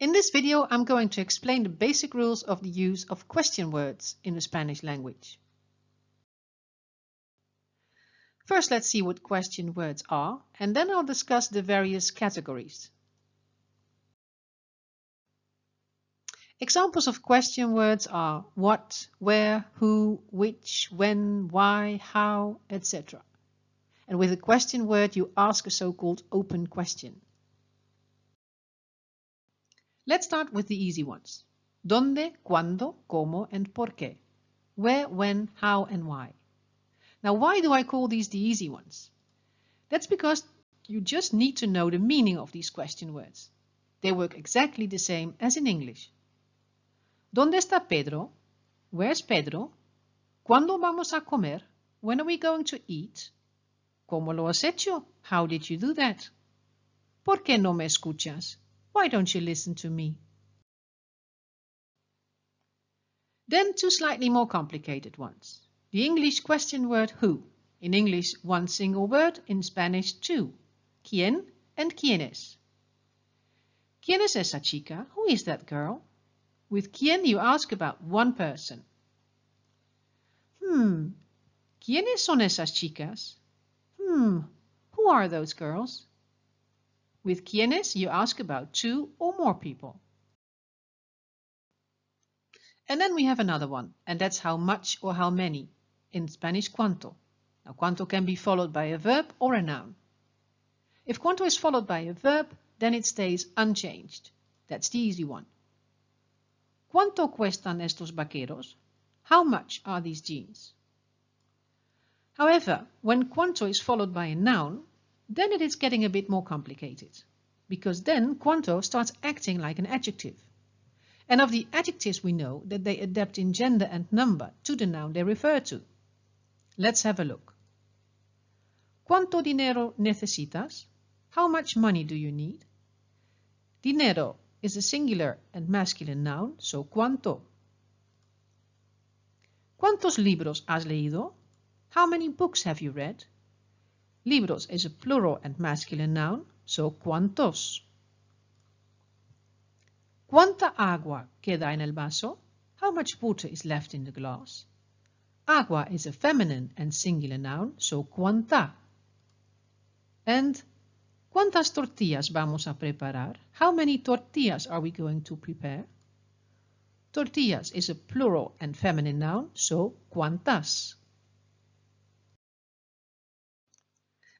In this video, I'm going to explain the basic rules of the use of question words in the Spanish language. First, let's see what question words are, and then I'll discuss the various categories. Examples of question words are what, where, who, which, when, why, how, etc. And with a question word, you ask a so-called open question. Let's start with the easy ones. ¿Dónde, cuándo, cómo, and por qué? Where, when, how, and why. Now, why do I call these the easy ones? That's because you just need to know the meaning of these question words. They work exactly the same as in English. ¿Dónde está Pedro? Where's Pedro? ¿Cuándo vamos a comer? When are we going to eat? ¿Cómo lo has hecho? How did you do that? ¿Por qué no me escuchas? Why don't you listen to me? Then two slightly more complicated ones. The English question word who. In English, one single word. In Spanish, two. ¿Quién and quiénes? ¿Quién es esa chica? Who is that girl? With quién, you ask about one person. ¿Quiénes son esas chicas? Who are those girls? With quiénes, you ask about two or more people. And then we have another one, and that's how much or how many. In Spanish, cuánto. Now, cuánto can be followed by a verb or a noun. If cuánto is followed by a verb, then it stays unchanged. That's the easy one. ¿Cuánto cuestan estos vaqueros? How much are these jeans? However, when cuánto is followed by a noun, then it is getting a bit more complicated, because then cuánto starts acting like an adjective. And of the adjectives we know that they adapt in gender and number to the noun they refer to. Let's have a look. ¿Cuánto dinero necesitas? How much money do you need? Dinero is a singular and masculine noun, so cuánto. ¿Cuántos libros has leído? How many books have you read? Libros is a plural and masculine noun, so cuántos. ¿Cuánta agua queda en el vaso? How much water is left in the glass? Agua is a feminine and singular noun, so cuánta. And ¿cuántas tortillas vamos a preparar? How many tortillas are we going to prepare? Tortillas is a plural and feminine noun, so cuántas.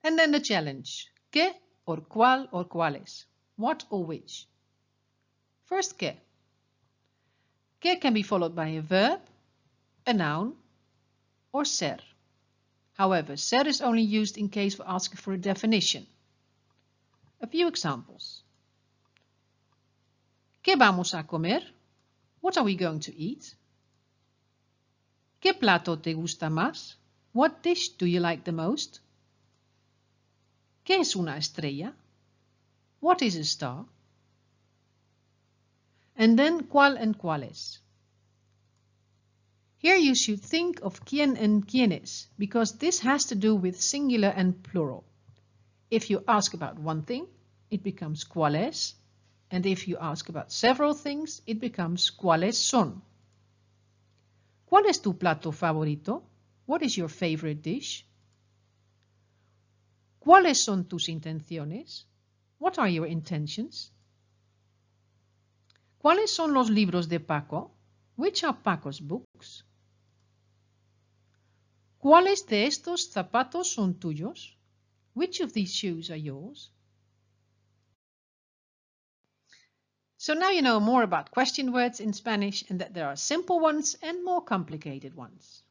And then the challenge. ¿Qué or cuál or cuáles? What or which? First, ¿qué? ¿Qué can be followed by a verb, a noun, or ser. However, ser is only used in case we're asking for a definition. A few examples. ¿Qué vamos a comer? What are we going to eat? ¿Qué plato te gusta más? What dish do you like the most? ¿Qué es una estrella? What is a star? And then cuál and cuáles. Here you should think of quién and quiénes, because this has to do with singular and plural. If you ask about one thing, it becomes cuáles, and if you ask about several things, it becomes cuáles son. ¿Cuál es tu plato favorito? What is your favorite dish? ¿Cuáles son tus intenciones? What are your intentions? ¿Cuáles son los libros de Paco? Which are Paco's books? ¿Cuáles de estos zapatos son tuyos? Which of these shoes are yours? So now you know more about question words in Spanish and that there are simple ones and more complicated ones.